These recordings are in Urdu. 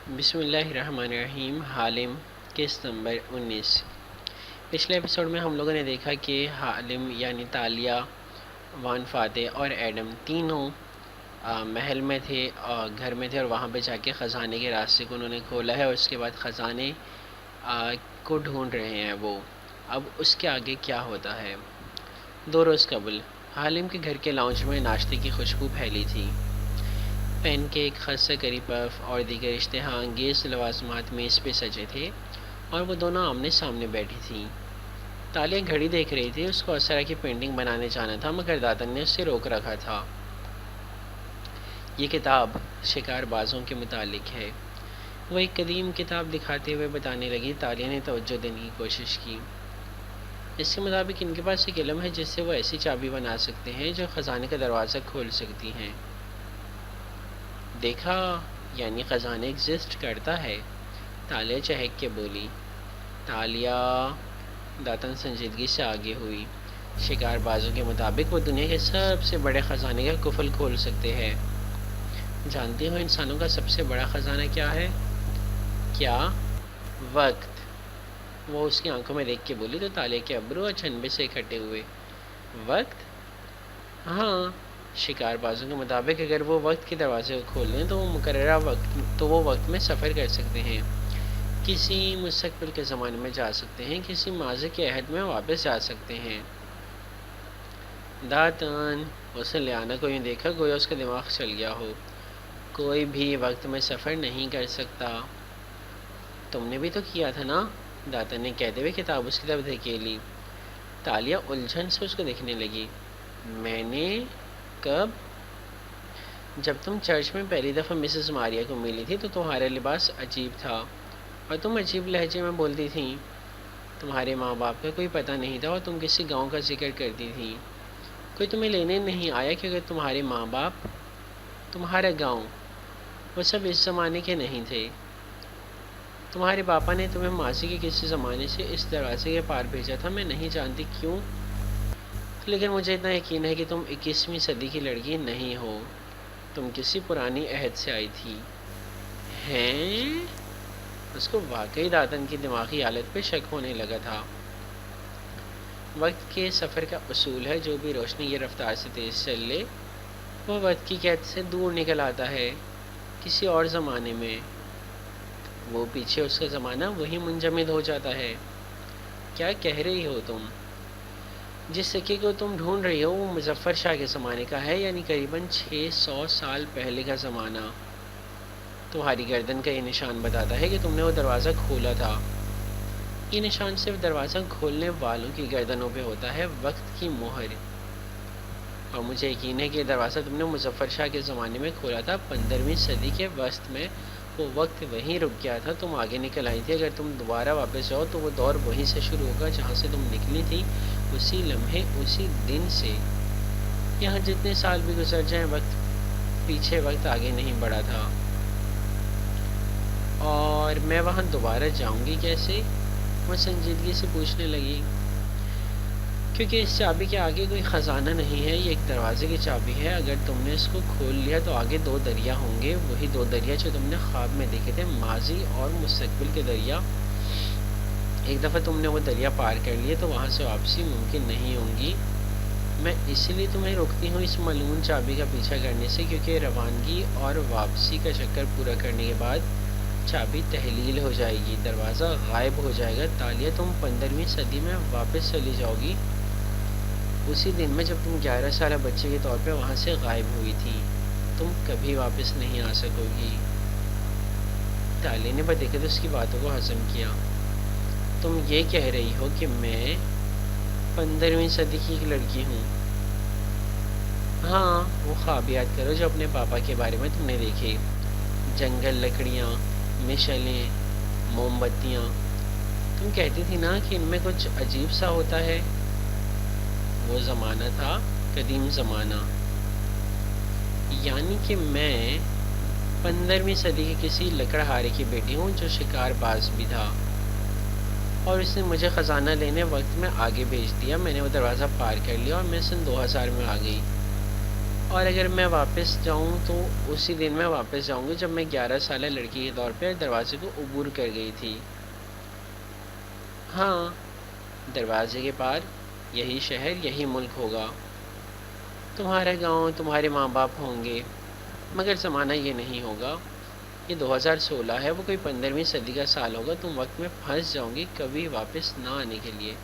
بسم اللہ الرحمن الرحیم۔ حالم قسط نمبر 19۔ پچھلے ایپیسوڈ میں ہم لوگوں نے دیکھا کہ حالم یعنی تالیہ، وان فاتح اور ایڈم تینوں محل میں تھے اور گھر میں تھے، اور وہاں پہ جا کے خزانے کے راستے کو انہوں نے کھولا ہے، اور اس کے بعد خزانے کو ڈھونڈ رہے ہیں وہ۔ اب اس کے آگے کیا ہوتا ہے؟ 2 روز قبل حالم کے گھر کے لاؤنج میں ناشتے کی خوشبو پھیلی تھی۔ پین کیک، خستہ کری پف اور دیگر اشتہا انگیز لوازمات میز پہ سجے تھے، اور وہ دونوں آمنے سامنے بیٹھی تھیں۔ تالیہ گھڑی دیکھ رہی تھی، اس کو اس طرح کی پینٹنگ بنانے جانا تھا، مگر دادن نے اسے روک رکھا تھا۔ یہ کتاب شکار بازوں کے متعلق ہے، وہ ایک قدیم کتاب دکھاتے ہوئے بتانے لگی۔ تالیہ نے توجہ دینے کی کوشش کی۔ اس کے مطابق ان کے پاس ایک علم ہے جس سے وہ ایسی چابی بنا سکتے ہیں جو خزانے کا دروازہ کھول سکتی ہیں۔ دیکھا، یعنی خزانہ ایگزسٹ کرتا ہے، تالیہ چہک کے بولی۔ تالیہ داتن سنجیدگی سے آگے ہوئی۔ شکار بازوں کے مطابق وہ دنیا کے سب سے بڑے خزانے کا قفل کھول سکتے ہیں۔ جانتے ہو انسانوں کا سب سے بڑا خزانہ کیا ہے؟ کیا؟ وقت۔ وہ اس کی آنکھوں میں دیکھ کے بولی تو تالیہ کے ابرو اور چنبے سے اکٹھے ہوئے۔ وقت؟ ہاں، شکار بازوں کے مطابق اگر وہ وقت کے دروازے کو کھول دیں تو وہ وقت میں سفر کر سکتے ہیں، کسی مستقبل کے زمانے میں جا سکتے ہیں، کسی ماضی کے عہد میں واپس جا سکتے ہیں۔ داتن، اس نے لیانا کو یوں دیکھا گویا اس کا دماغ چل گیا ہو۔ کوئی بھی وقت میں سفر نہیں کر سکتا۔ تم نے بھی تو کیا تھا نا، داتن نے کہتے ہوئے کتاب اس کی طرف دھکیلی۔ تالیہ الجھن سے اس کو دیکھنے لگی۔ میں نے؟ کب؟ جب تم چرچ میں پہلی دفعہ مسز ماریا کو ملی تھی تو تمہارا لباس عجیب تھا، اور تم عجیب لہجے میں بولتی تھیں۔ تمہارے ماں باپ کا کوئی پتہ نہیں تھا، اور تم کسی گاؤں کا ذکر کرتی تھیں۔ کوئی تمہیں لینے نہیں آیا کیونکہ تمہارے ماں باپ، تمہارا گاؤں، وہ سب اس زمانے کے نہیں تھے۔ تمہارے پاپا نے تمہیں ماضی کے کسی زمانے سے اس دروازے کے پار بھیجا تھا، میں نہیں جانتی کیوں، لیکن مجھے اتنا یقین ہے کہ تم 21ویں صدی کی لڑکی نہیں ہو، تم کسی پرانی عہد سے آئی تھی۔ ہیں؟ اس کو واقعی داتن کی دماغی حالت پہ شک ہونے لگا تھا۔ وقت کے سفر کا اصول ہے، جو بھی روشنی یہ رفتار سے تیز چل لے وہ وقت کی قید سے دور نکل آتا ہے، کسی اور زمانے میں۔ وہ پیچھے اس کا زمانہ وہی منجمد ہو جاتا ہے۔ کیا کہہ رہی ہو تم؟ جس سکے کو تم ڈھونڈ رہی ہو وہ مظفر شاہ کے زمانے کا ہے، یعنی قریباً 600 سال پہلے کا زمانہ۔ تمہاری گردن کا یہ نشان بتاتا ہے کہ تم نے وہ دروازہ کھولا تھا۔ یہ نشان صرف دروازہ کھولنے والوں کی گردنوں پہ ہوتا ہے، وقت کی مہر۔ اور مجھے یقین ہے کہ یہ دروازہ تم نے مظفر شاہ کے زمانے میں کھولا تھا، 15ویں صدی کے وسط میں۔ وہ وقت وہیں رک گیا تھا، تم آگے نکل آئی تھی۔ اگر تم دوبارہ واپس جاؤ تو وہ دور وہیں سے شروع ہوگا جہاں سے تم نکلی تھی، اسی لمحے، اسی دن سے۔ یہاں جتنے سال بھی گزر جائیں، وقت پیچھے، وقت آگے نہیں بڑھا تھا۔ اور میں وہاں دوبارہ جاؤں گی کیسے؟ وہ سنجیدگی سے پوچھنے لگی۔ کیونکہ اس چابی کے آگے کوئی خزانہ نہیں ہے، یہ ایک دروازے کی چابی ہے۔ اگر تم نے اس کو کھول لیا تو آگے 2 دریا ہوں گے، وہی 2 دریا جو تم نے خواب میں دیکھے تھے، ماضی اور مستقبل کے دریا۔ ایک دفعہ تم نے وہ دریا پار کر لیے تو وہاں سے واپسی ممکن نہیں ہوگی۔ میں اسی لیے تمہیں روکتی ہوں اس ملعون چابی کا پیچھا کرنے سے، کیونکہ روانگی اور واپسی کا چکر پورا کرنے کے بعد چابی تحلیل ہو جائے گی، دروازہ غائب ہو جائے گا۔ تالیہ، تم 15ویں صدی میں واپس چلی جاؤ گی، اسی دن میں جب تم 11 سالہ بچے کے طور پہ وہاں سے غائب ہوئی تھی۔ تم کبھی واپس نہیں آ سکو گی۔ تالیہ نے بدقت اس کی باتوں کو ہضم کیا۔ تم یہ کہہ رہی ہو کہ میں 15ویں صدی کی ایک لڑکی ہوں؟ ہاں، وہ خواب یاد کرو جو اپنے پاپا کے بارے میں تم نے دیکھے، جنگل، لکڑیاں، مشعلیں، موم بتیاں۔ تم کہتی تھی نا کہ ان میں کچھ عجیب سا ہوتا ہے۔ وہ زمانہ تھا، قدیم زمانہ۔ یعنی کہ میں 15ویں صدی کے کسی لکڑہارے کی بیٹی ہوں جو شکار باز بھی تھا، اور اس نے مجھے خزانہ لینے وقت میں آگے بھیج دیا۔ میں نے وہ دروازہ پار کر لیا اور میں سن 2000 میں آ گئی۔ اور اگر میں واپس جاؤں تو اسی دن میں واپس جاؤں گی جب میں 11 سالہ لڑکی کے طور پہ دروازے کو عبور کر گئی تھی۔ ہاں، دروازے کے پار یہی شہر، یہی ملک ہوگا، تمہارا گاؤں، تمہارے ماں باپ ہوں گے، مگر زمانہ یہ نہیں ہوگا۔ یہ 2016 ہے، وہ کوئی 15ویں صدی کا سال ہوگا۔ تم وقت میں پھنس جاؤ گی کبھی واپس نہ آنے کے لیے۔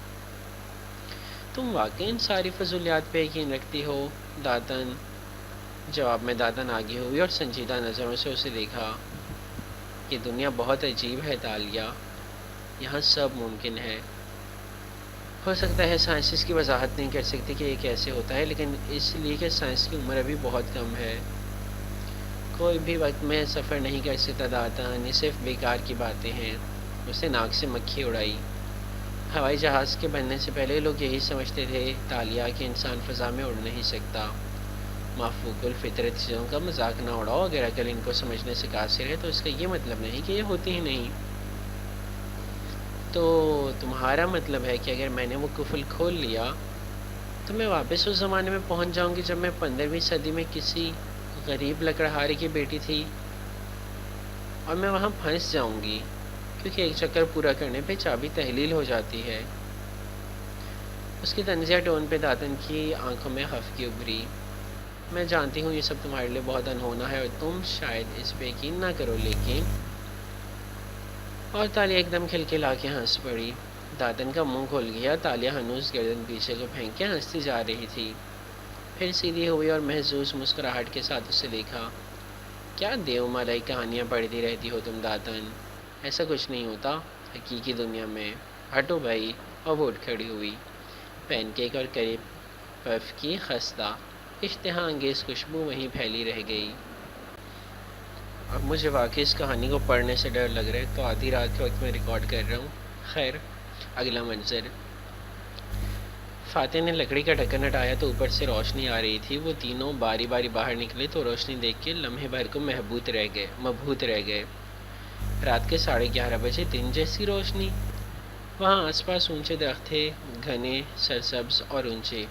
تم واقعی ان ساری فضولیات پہ یقین رکھتی ہو؟ داتن جواب میں داتن آگے ہوئی اور سنجیدہ نظروں سے اسے دیکھا۔ یہ دنیا بہت عجیب ہے تالیہ، یہاں سب ممکن ہے۔ ہو سکتا ہے سائنس اس کی وضاحت نہیں کر سکتی کہ یہ کیسے ہوتا ہے، لیکن اس لیے کہ سائنس کی عمر ابھی بہت کم ہے۔ کوئی بھی وقت میں سفر نہیں کر سکتا داتن، یہ صرف بیکار کی باتیں ہیں۔ اس نے ناک سے مکھی اڑائی۔ ہوائی جہاز کے بننے سے پہلے لوگ یہی سمجھتے تھے تالیہ کہ انسان فضا میں اڑ نہیں سکتا۔ مافوق الفطرت چیزوں کا مذاق نہ اڑاؤ، اگر عقل ان کو سمجھنے سے قاصر ہے تو اس کا یہ مطلب نہیں کہ یہ ہوتی ہی نہیں۔ تو تمہارا مطلب ہے کہ اگر میں نے وہ قفل کھول لیا تو میں واپس اس زمانے میں پہنچ جاؤں گی جب میں 15ویں صدی میں کسی غریب لکڑہارے کی بیٹی تھی، اور میں وہاں پھنس جاؤں گی کیونکہ ایک چکر پورا کرنے پہ چابی تحلیل ہو جاتی ہے۔ اس کی طنزیہ ٹون پہ داتن کی آنکھوں میں خفگی ابھری۔ میں جانتی ہوں یہ سب تمہارے لیے بہت انہونا ہے اور تم شاید اس پہ یقین نہ کرو، لیکن… اور تالیہ ایک دم کھلکھلا کے ہنس پڑی۔ داتن کا منہ کھل گیا۔ تالیہ ہنوز گردن پیچھے کو پھینک کے ہنستی جا رہی تھی، پھر سیدھی ہوئی اور محظوظ مسکراہٹ کے ساتھ اسے دیکھا۔ کیا دیو مالائی کہانیاں پڑھتی رہتی ہو تم داتن؟ ایسا کچھ نہیں ہوتا حقیقی دنیا میں۔ ہٹو بھائی۔ اور وہ اٹھ کھڑی ہوئی۔ پین کیک اور کری پف کی خستہ اشتہا انگیز خوشبو وہیں پھیلی رہ گئی۔ اب مجھے واقعی اس کہانی کو پڑھنے سے ڈر لگ رہا ہے، تو آدھی رات کے وقت میں ریکارڈ کر رہا ہوں۔ خیر، اگلا منظر۔ فاتح نے لکڑی کا ڈھکن ہٹایا تو اوپر سے روشنی آ رہی تھی۔ وہ تینوں باری باری باہر نکلے تو روشنی دیکھ کے لمحے بھر کو مبہوت رہ گئے۔ رات کے 11:30 بجے دن جیسی روشنی۔ وہاں آس پاس اونچے درخت تھے، گھنے، سرسبز اور اونچے۔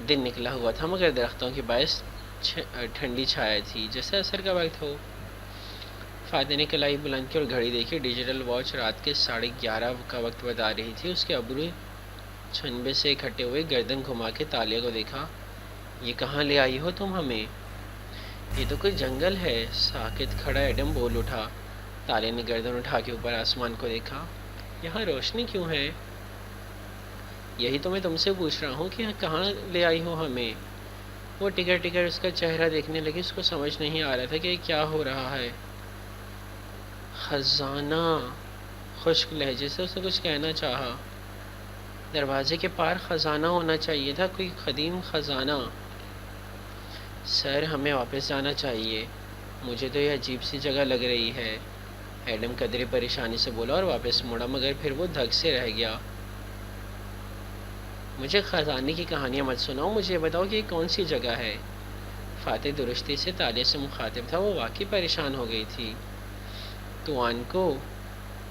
دن نکلا ہوا تھا مگر درختوں کے باعث ٹھنڈی چھایا تھی، جیسے عصر کا وقت ہو۔ فاتح نے کلائی بلند کی اور گھڑی دیکھی۔ ڈیجیٹل واچ رات کے 11:30 کا وقت بتا رہی تھی۔ اس کے ابرو چھنبے سے اکٹھے ہوئے، گردن گھما کے تالیہ کو دیکھا۔ یہ کہاں لے آئی ہو تم ہمیں؟ یہ تو کوئی جنگل ہے۔ ساکت کھڑا ایڈم بول اٹھا۔ تالیہ نے گردن اٹھا کے اوپر آسمان کو دیکھا۔ یہاں روشنی کیوں ہے؟ یہی تو میں تم سے پوچھ رہا ہوں کہ کہاں لے آئی ہو ہمیں؟ وہ ٹکر ٹکر اس کا چہرہ دیکھنے لگی۔ اس کو سمجھ نہیں آ رہا تھا کہ کیا ہو رہا ہے۔ خزانہ، خشک لہجے سے اس نے کچھ کہنا چاہا۔ دروازے کے پار خزانہ ہونا چاہیے تھا، کوئی قدیم خزانہ۔ سر، ہمیں واپس جانا چاہیے، مجھے تو یہ عجیب سی جگہ لگ رہی ہے، ایڈم قدرے پریشانی سے بولا اور واپس مڑا، مگر پھر وہ دھک سے رہ گیا۔ مجھے خزانے کی کہانیاں مت سناؤ، مجھے بتاؤ کہ یہ کون سی جگہ ہے۔ فاتح درستی سے تالیہ سے مخاطب تھا، وہ واقعی پریشان ہو گئی تھی۔ توان کو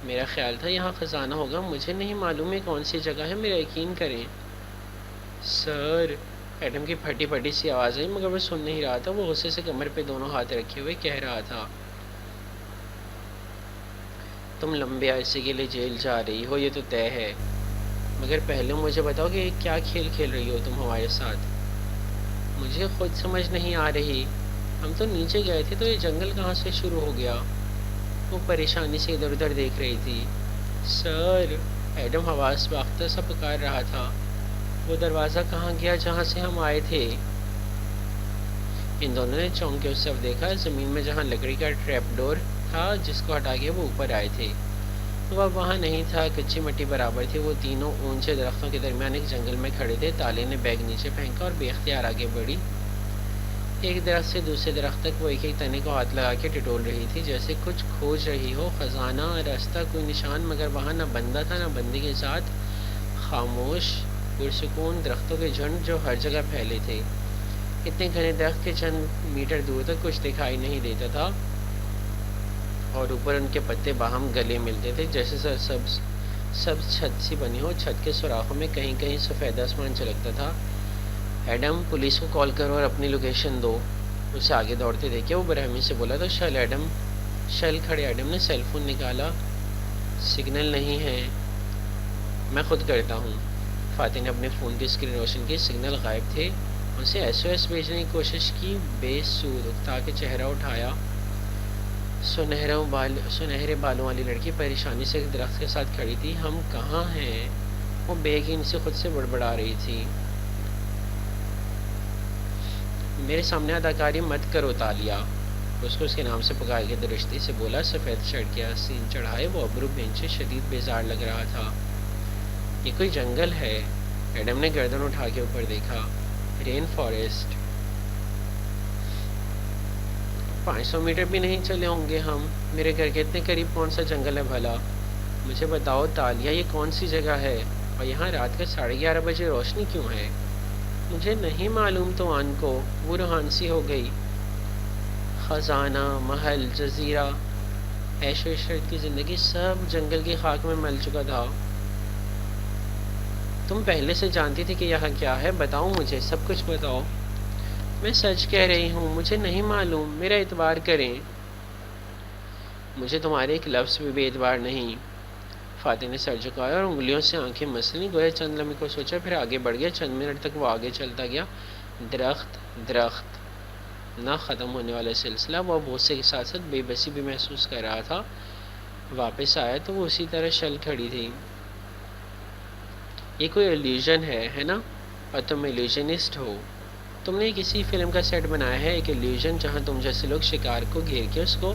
میرا خیال تھا یہاں خزانہ ہوگا، مجھے نہیں معلوم ہے کون سی جگہ ہے، میرا یقین کریں۔ سر، ایڈم کی پھٹی پھٹی سی آواز آئی مگر وہ سن نہیں رہا تھا۔ وہ غصے سے کمر پہ دونوں ہاتھ رکھے ہوئے کہہ رہا تھا، تم لمبے عرصے کے لیے جیل جا رہی ہو، یہ تو طے ہے، مگر پہلے مجھے بتاؤ کہ کیا کھیل کھیل رہی ہو تم ہمارے ساتھ؟ مجھے خود سمجھ نہیں آ رہی، ہم تو نیچے گئے تھے تو یہ جنگل کہاں سے شروع ہو گیا؟ وہ پریشانی سے ادھر ادھر دیکھ رہی تھی۔ سر، ایڈم حواس باختہ سا پکار رہا تھا، وہ دروازہ کہاں گیا جہاں سے ہم آئے تھے؟ ان دونوں نے چونک کے اس طرف دیکھا، زمین میں جہاں لکڑی کا ٹریپ ڈور تھا جس کو ہٹا کے وہ اوپر آئے تھے، وہ اب وہاں نہیں تھا، کچی مٹی برابر تھی۔ وہ تینوں اونچے درختوں کے درمیان ایک جنگل میں کھڑے تھے۔ تالیہ نے بیگ نیچے پھینکا اور بے اختیار آگے بڑھی۔ ایک درخت سے دوسرے درخت تک وہ ایک ایک تنے کو ہاتھ لگا کے ٹٹول رہی تھی، جیسے کچھ کھوج رہی ہو، خزانہ، راستہ، کوئی نشان، مگر وہاں نہ بندہ تھا نہ بندے کے ساتھ۔ خاموش، پرسکون درختوں کے جھنڈ جو ہر جگہ پھیلے تھے۔ اتنے گھنے درخت کے چند میٹر دور تک کچھ دکھائی نہیں دیتا تھا، اور اوپر ان کے پتے باہم گلے ملتے تھے، جیسے سبز چھت سی بنی ہو۔ چھت کے سوراخوں میں کہیں کہیں سفید آسمان جھلکتا تھا۔ ایڈم پولیس کو کال کرو اور اپنی لوکیشن دو. اسے آگے دوڑتے دیکھے وہ برہمی سے بولا تو شل کھڑے ایڈم نے سیل فون نکالا. سگنل نہیں ہے، میں خود کرتا ہوں. فاتح نے اپنے فون کی اسکرین روشن کی، سگنل غائب تھے. اسے ایس او ایس بھیجنے کی کوشش کی، بے سود. تاکہ چہرہ اٹھایا. سنہرے بالوں والی لڑکی پریشانی سے ایک درخت کے ساتھ کھڑی تھی. ہم کہاں ہیں؟ وہ بے یقین سے خود سے بڑبڑا رہی تھی. میرے سامنے اداکاری مت کرو تالیہ. اس کو اس کے نام سے پکار کے درشتی سے بولا. سفید شرٹ کے آستین چڑھائے وہ ابرو بینچے شدید بیزار لگ رہا تھا. یہ کوئی جنگل ہے. ایڈم نے گردن اٹھا کے اوپر دیکھا. Rain forest. 500 میٹر بھی نہیں چلے ہوں گے ہم. میرے گھر کے اتنے قریب کون سا جنگل ہے بھلا؟ مجھے بتاؤ تالیہ، یہ کون سی جگہ ہے؟ اور یہاں رات کے 11:30 بجے روشنی کیوں ہے؟ مجھے نہیں معلوم. تو آن کو وہ روحانسی ہو گئی. خزانہ، محل، جزیرہ، عیش و عشرت کی زندگی سب جنگل کی خاک میں مل چکا تھا. تم پہلے سے جانتی تھی کہ یہاں کیا ہے؟ بتاؤ مجھے، سب کچھ بتاؤ. میں سچ کہہ رہی ہوں، مجھے نہیں معلوم. میرا اعتبار کریں. مجھے تمہارے ایک لفظ بھی بے اعتبار نہیں. فاتح نے سر جھکایا اور انگلیوں سے آنکھیں مس لیں. گویا چند لمحے کو سوچا، پھر آگے بڑھ گیا. چند منٹ تک وہ آگے چلتا گیا. درخت نہ ختم ہونے والا سلسلہ. وہ غصے کے ساتھ ساتھ بے بسی بھی محسوس کر رہا تھا. واپس آیا تو وہ اسی طرح شل کھڑی تھی. یہ کوئی ایلیوژن ہے نا؟ اور تم ایلیوژنسٹ ہو. تم نے کسی فلم کا سیٹ بنایا ہے، ایک ایلیوژن، جہاں تم جیسے لوگ شکار کو گھیر کے اس کو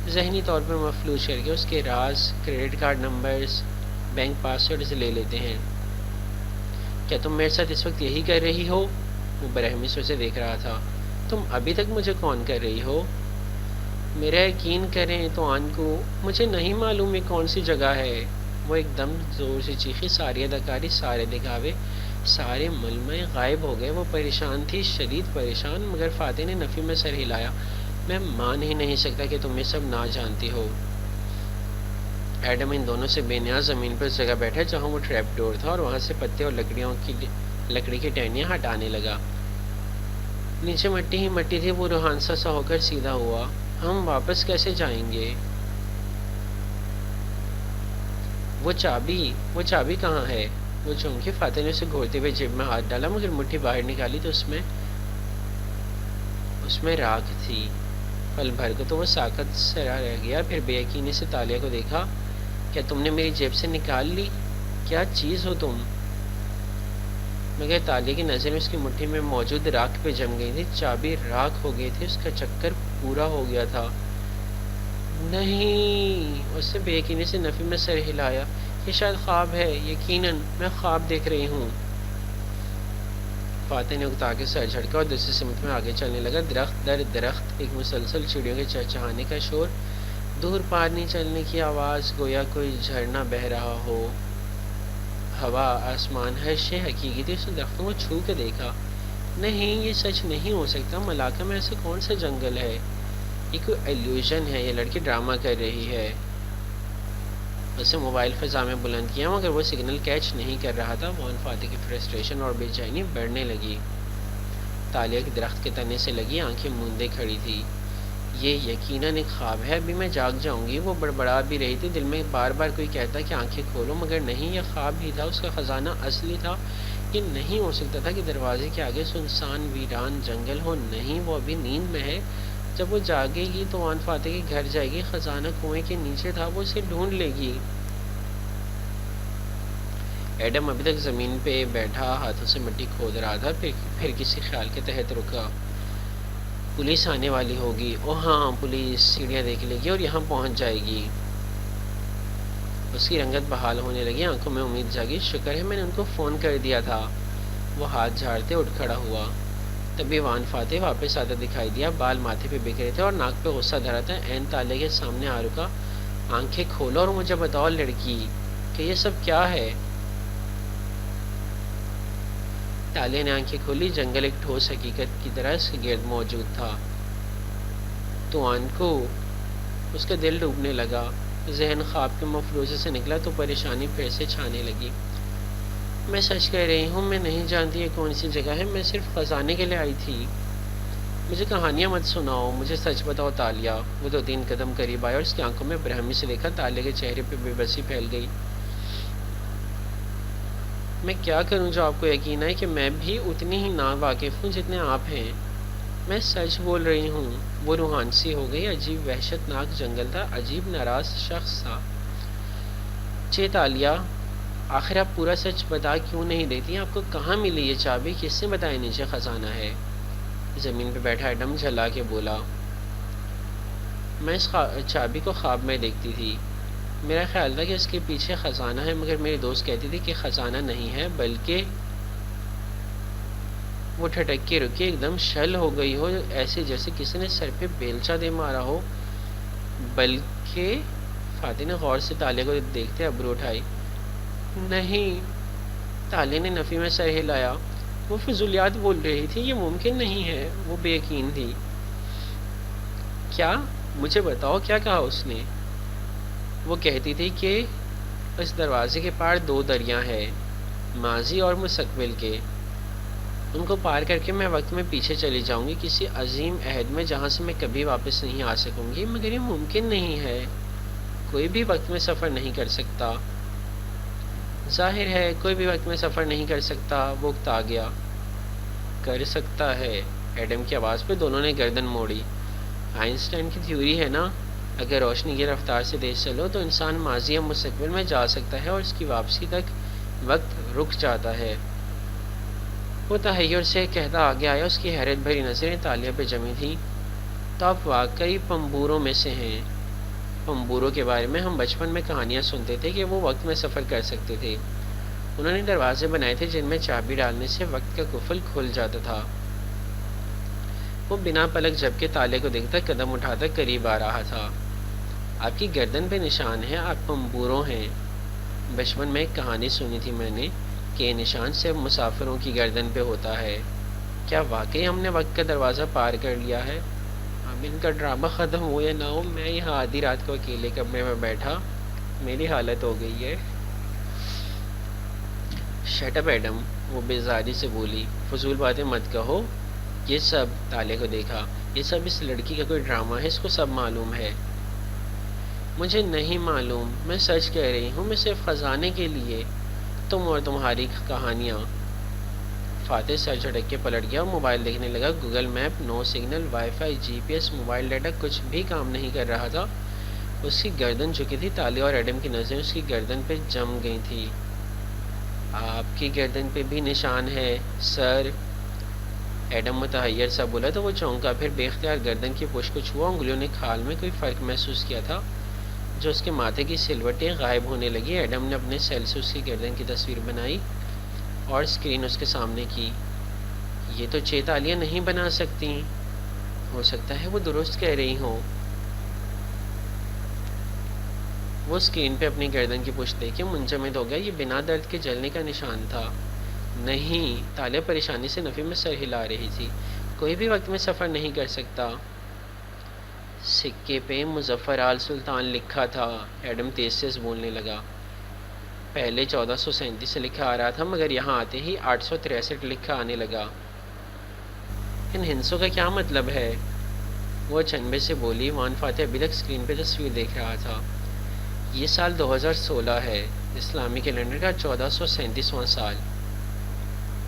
ذہنی طور پر مفلوج کر کے اس کے راز، credit card numbers, bank passwords لے لیتے ہیں. کیا تم میرے ساتھ اس وقت یہی کر رہی ہو؟ وہ برہمی سے اسے دیکھ رہا تھا. تم ابھی تک مجھے کون کر رہی ہو؟ میرا یقین کریں تو آن کو مجھے نہیں معلوم یہ کون سی جگہ ہے. وہ ایک دم زور سے چیخی. ساری اداکاری، سارے دکھاوے، سارے ملمے غائب ہو گئے. وہ پریشان تھی، شدید پریشان. مگر فاتح نے نفی میں سر ہلایا. میں مان ہی نہیں سکتا کہ تم یہ سب نہ جانتی ہو. ایڈم ان دونوں سے بے نیاز زمین پر اس جگہ بیٹھا جہاں وہ ٹریپ ڈور تھا، اور وہاں سے پتے اور لکڑی کی ٹہنیاں ہٹانے لگا. نیچے مٹی ہی مٹی تھی. وہ روحانسا سا ہو کر سیدھا ہوا. ہم واپس کیسے جائیں گے؟ وہ چابی کہاں ہے؟ وہ چونکہ. فاتح نے اسے گھورتے ہوئے جیب میں ہاتھ ڈالا، مگر مٹھی باہر نکالی تو اس میں راکھ تھی. پل بھر کو تو وہ ساکت سرا رہ گیا. پھر بے یقینی سے تالیہ کو دیکھا. کیا تم نے میری جیب سے نکال لی؟ کیا چیز ہو تم؟ مگر تالیہ کی نظر اس کی مٹھی میں موجود راکھ پہ جم گئی تھی. چابی راکھ ہو گئی تھی. اس کا چکر پورا ہو گیا تھا. نہیں. اس سے بے یقینی سے نفی میں سر ہلایا. یہ شاید خواب ہے. یقیناً میں خواب دیکھ رہی ہوں. فاتح نے اکتا کے سر جھٹکا اور دوسری سمت میں آگے چلنے لگا. درخت در درخت ایک مسلسل چڑیوں کے چہچہانے کا شور، دور پانی چلنے کی آواز، گویا کوئی جھرنا بہہ رہا ہو. ہوا، آسمان، ہر شے حقیقی تھی. اس نے درختوں کو چھو کے دیکھا. نہیں، یہ سچ نہیں ہو سکتا. ملاقہ میں ایسا کون سا جنگل ہے؟ یہ کوئی ایلیوژن ہے. یہ لڑکی ڈرامہ کر رہی ہے. اسے موبائل فضا میں بلند کیا، مگر وہ سگنل کیچ نہیں کر رہا تھا. وان فاتح کی فرسٹریشن اور بے چینی بڑھنے لگی. تالیہ کے درخت کے تنے سے لگی، آنکھیں موندے کھڑی تھی. یہ یقیناً ایک خواب ہے. ابھی میں جاگ جاؤں گی. وہ بڑبڑا بھی رہی تھی. دل میں بار بار کوئی کہتا کہ آنکھیں کھولو، مگر نہیں، یہ خواب ہی تھا. اس کا خزانہ اصلی تھا. یہ نہیں ہو سکتا تھا کہ دروازے کے آگے سنسان ویران جنگل ہو. نہیں، وہ ابھی نیند میں ہے. جب وہ جاگے گی تو وان فاتح کے گھر جائے گی. خزانہ کنویں کے نیچے تھا. وہ اسے ڈھونڈ لے گی. ایڈم ابھی تک زمین پہ بیٹھا ہاتھوں سے مٹی کھود رہا تھا. پھر کسی خیال کے تحت رکا. پولیس آنے والی ہوگی. او ہاں، پولیس سیڑھیاں دیکھ لے گی اور یہاں پہنچ جائے گی. اس کی رنگت بحال ہونے لگی. آنکھوں میں امید جاگی. شکر ہے میں نے ان کو فون کر دیا تھا. وہ ہاتھ جھاڑتے اٹھ کھڑا ہوا. تبھی وان فاتح واپس آتا دکھائی دیا. بال ماتھے پہ بکھرے تھے اور ناک پہ غصہ دھرا تھا. عین تالیہ کے سامنے آ رکا. آنکھیں کھولو اور مجھے بتاؤ لڑکی کہ یہ سب کیا ہے. تالیہ نے آنکھیں کھولی. جنگل ایک ٹھوس حقیقت کی طرح اس کے گرد موجود تھا. تو آن کو اس کا دل ڈوبنے لگا. ذہن خواب کے مفروضے سے نکلا تو پریشانی پھر سے چھانے لگی. میں سچ کہہ رہی ہوں، میں نہیں جانتی یہ کون سی جگہ ہے، میں صرف خزانے کے لیے آئی تھی۔ مجھے کہانیاں مت سناؤ، مجھے سچ بتاؤ تالیہ۔ وہ 2-3 قدم قریب آیا اور اس کی آنکھوں میں برہمی سے دیکھا تالیہ کے چہرے پہ بے بسی پھیل گئی۔ میں کیا کروں جو آپ کو یقین ہے کہ میں بھی اتنی ہی نا واقف ہوں جتنے آپ ہیں۔ میں سچ بول رہی ہوں۔ وہ روحان سی ہو گئی۔ عجیب وحشت ناک جنگل تھا، عجیب ناراض شخص تھا۔ تالیہ، آخر آپ پورا سچ بتا کیوں نہیں دیتی؟ آپ کو کہاں ملی یہ چابی؟ کس نے بتایا نیچے خزانہ ہے؟ زمین پہ بیٹھا ایڈم جھلا کے بولا، میں اس چابی کو خواب میں دیکھتی تھی۔ میرا خیال تھا کہ اس کے پیچھے خزانہ ہے، مگر میری دوست کہتی تھی کہ خزانہ نہیں ہے بلکہ… وہ ٹھٹک کے رکی، ایک دم شل ہو گئی ہو، ایسے جیسے کسی نے سر پہ بیلچا دے مارا ہو۔ بلکہ… فاتح نے غور سے تالیہ کو دیکھتے ابرو اٹھائی۔ نہیں، تالیہ نے نفی میں سر ہلایا۔ وہ فضولیات بول رہی تھی، یہ ممکن نہیں ہے۔ وہ بے یقین تھی۔ کیا؟ مجھے بتاؤ، کیا کہا اس نے؟ وہ کہتی تھی کہ اس دروازے کے پار 2 دریا ہیں، ماضی اور مستقبل کے۔ ان کو پار کر کے میں وقت میں پیچھے چلی جاؤں گی، کسی عظیم عہد میں جہاں سے میں کبھی واپس نہیں آ سکوں گی۔ مگر یہ ممکن نہیں ہے، کوئی بھی وقت میں سفر نہیں کر سکتا۔ ظاہر ہے کوئی بھی وقت میں سفر نہیں کر سکتا۔ وہ اکتا گیا۔ کر سکتا ہے، ایڈم کی آواز پہ دونوں نے گردن موڑی۔ آئنسٹائن کی تھیوری ہے نا، اگر روشنی کی رفتار سے تیز چلو تو انسان ماضی یا مستقبل میں جا سکتا ہے اور اس کی واپسی تک وقت رک جاتا ہے۔ وہ تحیر سے کہتا آگے آیا، اس کی حیرت بھری نظریں تالیہ پہ جمی تھیں۔ تو آپ واقعی پمبوروں میں سے ہیں؟ پمبوروں کے بارے میں ہم بچپن میں کہانیاں سنتے تھے کہ وہ وقت میں سفر کر سکتے تھے۔ انہوں نے دروازے بنائے تھے جن میں چابی ڈالنے سے وقت کا قفل کھل جاتا تھا۔ وہ بنا پلک جھپکے تالے کو دیکھتا قدم اٹھاتا قریب آ رہا تھا۔ آپ کی گردن پہ نشان ہے، آپ پمبوروں ہیں۔ بچپن میں ایک کہانی سنی تھی میں نے کہ یہ نشان صرف مسافروں کی گردن پہ ہوتا ہے۔ کیا واقعی ہم نے وقت کا دروازہ پار کر لیا ہے؟ اب ان کا ڈرامہ ختم ہو یا نہ ہو، میں یہاں آدھی رات کو اکیلے کمرے میں بیٹھا، میری حالت ہو گئی ہے۔ شٹ اپ ایڈم، وہ بیزاری سے بولی، فضول باتیں مت کہو۔ یہ سب… تالیہ کو دیکھا، یہ سب اس لڑکی کا کوئی ڈرامہ ہے، اس کو سب معلوم ہے۔ مجھے نہیں معلوم، میں سچ کہہ رہی ہوں، میں صرف خزانے کے لیے… تم اور تمہاری کہانیاں۔ فاتح سر جھٹک کے پلٹ گیا اور موبائل دیکھنے لگا۔ گوگل میپ، نو سگنل، وائی فائی، جی پی ایس، موبائل ڈیٹا، کچھ بھی کام نہیں کر رہا تھا۔ اس کی گردن جھکی تھی۔ تالیہ اور ایڈم کی نظریں اس کی گردن پہ جم گئی تھی۔ آپ کی گردن پہ بھی نشان ہے سر، ایڈم متحیر سا بولا تو وہ چونکا، پھر بے اختیار گردن کی پشت کو چھوا۔ انگلیوں نے کھال میں کوئی فرق محسوس کیا تھا جو اس کے ماتھے کی سلوٹیں غائب ہونے لگی۔ ایڈم نے اپنے سیل سے اس کی گردن کی تصویر بنائی اور اسکرین اس کے سامنے کی۔ یہ تو چیتالیہ نہیں بنا سکتی، ہو سکتا ہے وہ درست کہہ رہی ہوں۔ وہ اسکرین پہ اپنی گردن کی پشت دیکھ کے منجمد ہو گیا۔ یہ بنا درد کے جلنے کا نشان تھا۔ نہیں، تالیہ پریشانی سے نفی میں سر ہلا رہی تھی۔ کوئی بھی وقت میں سفر نہیں کر سکتا۔ سکے پہ مظفر آل سلطان لکھا تھا، ایڈم تیز تیز بولنے لگا۔ پہلے 1437 سے لکھا آ رہا تھا، مگر یہاں آتے ہی 863 لکھا آنے لگا۔ ان ہنسوں کا کیا مطلب ہے؟ وہ چنبے سے بولی۔ وان فاتح ابھی تک اسکرین پہ تصویر دیکھ رہا تھا۔ یہ سال 2016 ہے، اسلامی کیلنڈر کا 1437واں سال۔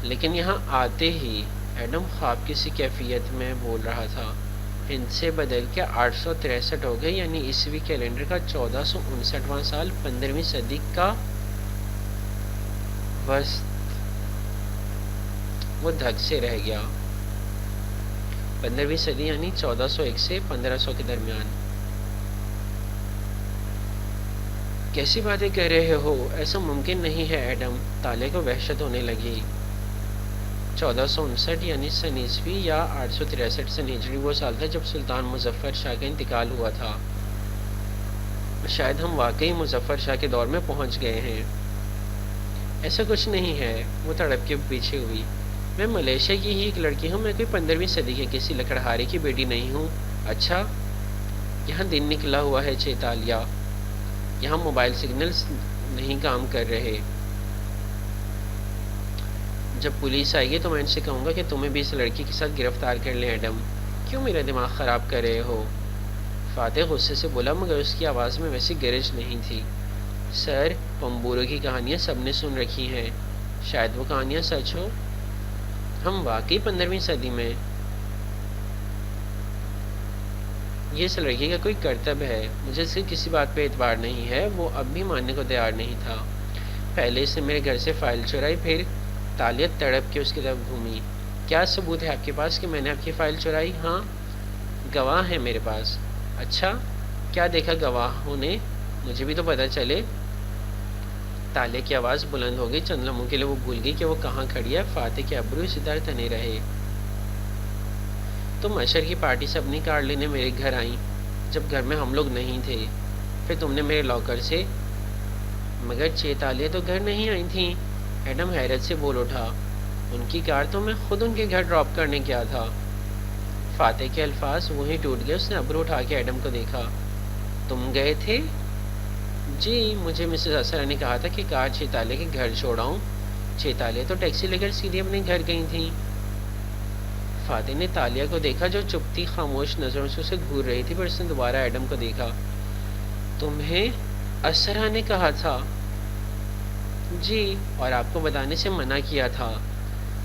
لیکن یہاں آتے ہی… ایڈم خواب کسی کیفیت میں بول رہا تھا۔ ہند سے بدل کے 863 ہو گئے، یعنی عیسوی کیلنڈر کا 1459واں سال، 15ویں صدی کا وسط۔ وہ دھک سے رہ گیا۔ 15ویں صدی یعنی 1401 سے 1500 کے درمیان۔ کیسی باتیں کہہ رہے ہو؟ ایسا ممکن نہیں ہے ایڈم۔ تالیہ کو وحشت ہونے لگی۔ 1459 یعنی سن عیسوی یا 863 سن ہجری وہ سال تھا جب سلطان مظفر شاہ کا انتقال ہوا تھا۔ شاید ہم واقعی مظفر شاہ کے دور میں پہنچ گئے ہیں۔ ایسا کچھ نہیں ہے، وہ تڑپ کے پیچھے ہوئی۔ میں ملیشیا کی ہی ایک لڑکی ہوں، میں کوئی 15ویں صدی کے کسی لکڑہارے کی بیٹی نہیں ہوں۔ اچھا، یہاں دن نکلا ہوا ہے چیتالیہ، یہاں موبائل سگنلز نہیں کام کر رہے۔ جب پولیس آئے گی تو میں ان سے کہوں گا کہ تمہیں بھی اس لڑکی کے ساتھ گرفتار کر لیں ایڈم۔ کیوں میرا دماغ خراب کر رہے ہو؟ فاتح غصے سے بولا، مگر اس کی آواز میں ویسی گرج نہیں تھی۔ سر، پمبورو کی کہانیاں سب نے سن رکھی ہیں، شاید وہ کہانیاں سچ ہو۔ ہم واقعی 15ویں صدی میں؟ یہ اس لڑکی کا کوئی کرتب ہے، مجھے اس کی کسی بات پہ اعتبار نہیں ہے۔ وہ اب بھی ماننے کو تیار نہیں تھا۔ پہلے اس نے میرے گھر سے فائل چرائی، پھر تالیہ تڑپ کے اس کی طرف گھومی۔ کیا ثبوت ہے آپ کے پاس کہ میں نے آپ کی فائل چرائی؟ ہاں، گواہ ہے میرے پاس۔ اچھا، کیا دیکھا گواہوں نے؟ مجھے بھی تو پتہ چلے۔ تالیہ کی آواز بلند ہو گئی۔ چند لمحوں کے لیے وہ بھول گئی کہ وہ کہاں کھڑی ہے۔ فاتح کے ابرو اسی طرح تنے رہے۔ تم اشر کی پارٹی سے اپنی کار لینے میرے گھر آئیں جب گھر میں ہم لوگ نہیں تھے، پھر تم نے میرے لاکر سے، مگر چیتالیہ تو گھر نہیں آئی تھیں۔ ایڈم حیرت سے بول اٹھا، ان کی کار تو میں خود ان کے گھر ڈراپ کرنے گیا تھا۔ فاتح کے الفاظ وہیں ٹوٹ گئے۔ اس نے ابرو اٹھا کے ایڈم کو دیکھا۔ تم گئے تھے؟ جی، مجھے مسز اسرا نے کہا تھا کہ کار چیتالیہ کے گھر چھوڑاؤں۔ چیتالیہ تو ٹیکسی لے کر سیدھے اپنے گھر گئی تھیں۔ فاتح نے تالیہ کو دیکھا جو چپ تھی، خاموش نظروں سے اسے گھور رہی تھی، پھر اس نے دوبارہ ایڈم کو دیکھا۔ تمہیں اسرا نے کہا تھا؟ جی، اور آپ کو بتانے سے منع کیا تھا۔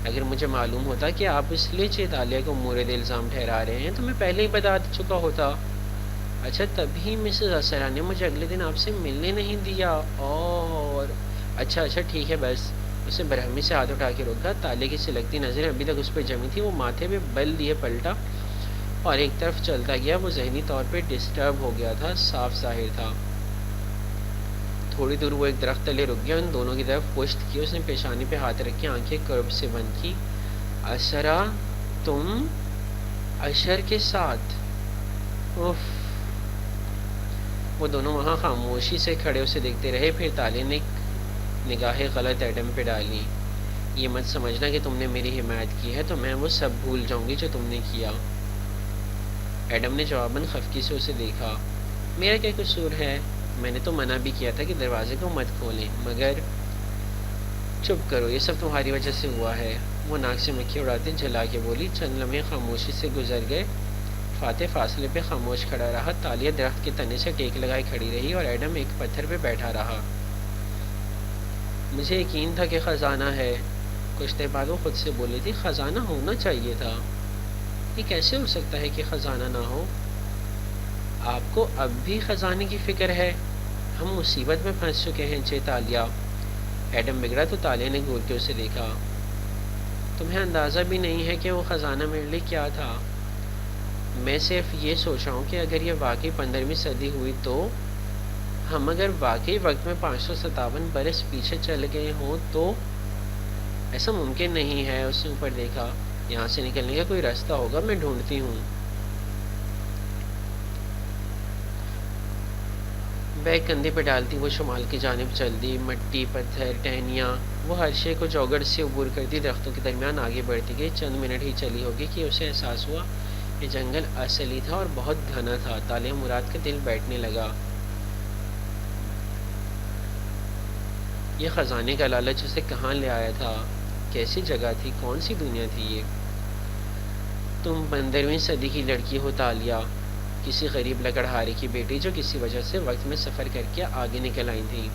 اگر مجھے معلوم ہوتا کہ آپ اس لیے چیتالیہ کو مورد الزام ٹھہرا رہے ہیں تو میں پہلے ہی بتا چکا ہوتا۔ اچھا، تبھی مسز اسرا نے مجھے اگلے دن آپ سے ملنے نہیں دیا۔ اور اچھا ٹھیک ہے بس۔ اسے برہمی سے ہاتھ اٹھا کے روکا۔ تالیہ کی سلگتی نظریں ابھی تک اس پہ جمی تھی۔ وہ ماتھے پہ بل دیے پلٹا اور ایک طرف چلتا گیا۔ وہ ذہنی طور پہ ڈسٹرب ہو گیا تھا، صاف ظاہر تھا۔ تھوڑی دور وہ ایک درخت تلے رک گیا، ان دونوں کی طرف پشت کی۔ اس نے پیشانی پہ ہاتھ رکھ کے آنکھیں کرب سے بند کی۔ اسرا، تم اشر کے ساتھ؟ اف۔ وہ دونوں وہاں خاموشی سے کھڑے اسے دیکھتے رہے، پھر تالیہ نے نگاہ غلط ایڈم پہ ڈالی۔ یہ مت سمجھنا کہ تم نے میری حمایت کی ہے تو میں وہ سب بھول جاؤں گی جو تم نے کیا۔ ایڈم نے جواباً خفگی سے اسے دیکھا۔ میرا کیا قصور ہے؟ میں نے تو منع بھی کیا تھا کہ دروازے کو مت کھولیں، مگر… چپ کرو، یہ سب تمہاری وجہ سے ہوا ہے۔ وہ ناک سے مکھی اڑاتے جھلا کے بولی۔ چند لمحے خاموشی سے گزر گئے۔ فاتح فاصلے پہ خاموش کھڑا رہا۔ تالیہ درخت کے تنے سے ٹیک لگائے کھڑی رہی اور ایڈم ایک پتھر پہ بیٹھا رہا۔ مجھے یقین تھا کہ خزانہ ہے، کچھ دیر بعد وہ خود سے بولی تھی۔ خزانہ ہونا چاہیے تھا۔ یہ کیسے ہو سکتا ہے کہ خزانہ نہ ہو؟ آپ کو اب بھی خزانے کی فکر ہے؟ ہم مصیبت میں پھنس چکے ہیں چیتالیہ۔ ایڈم بگڑا تو تالیہ نے گھور کے اسے دیکھا۔ تمہیں اندازہ بھی نہیں ہے کہ وہ خزانہ میرے لیے کیا تھا۔ میں صرف یہ سوچ رہا ہوں کہ اگر یہ واقعی 15ویں صدی ہوئی تو ہم اگر واقعی وقت میں 557 برس پیچھے چل گئے ہوں تو… ایسا ممکن نہیں ہے۔ اس نے اوپر دیکھا۔ یہاں سے نکلنے کا کوئی راستہ ہوگا، میں ڈھونڈتی ہوں۔ بیگ کندھے پہ ڈالتی وہ شمال کی جانب چل دی۔ مٹی، پتھر، ٹہنیاں، وہ ہر شے کو چوگڑ سے عبور کرتی درختوں کے درمیان آگے بڑھتی گئی۔ چند منٹ ہی چلی ہوگی کہ اسے احساس ہوا یہ جنگل اصلی تھا اور بہت گھنا تھا۔ تالیہ مراد کا دل بیٹھنے لگا۔ یہ خزانے کا لالچ اسے کہاں لے آیا تھا؟ کیسی جگہ تھی؟ کون سی دنیا تھی یہ؟ تم 15ویں صدی کی لڑکی ہو تالیہ، کسی غریب لکڑہارے کی بیٹی جو کسی وجہ سے وقت میں سفر کر کے آگے نکل آئی تھی۔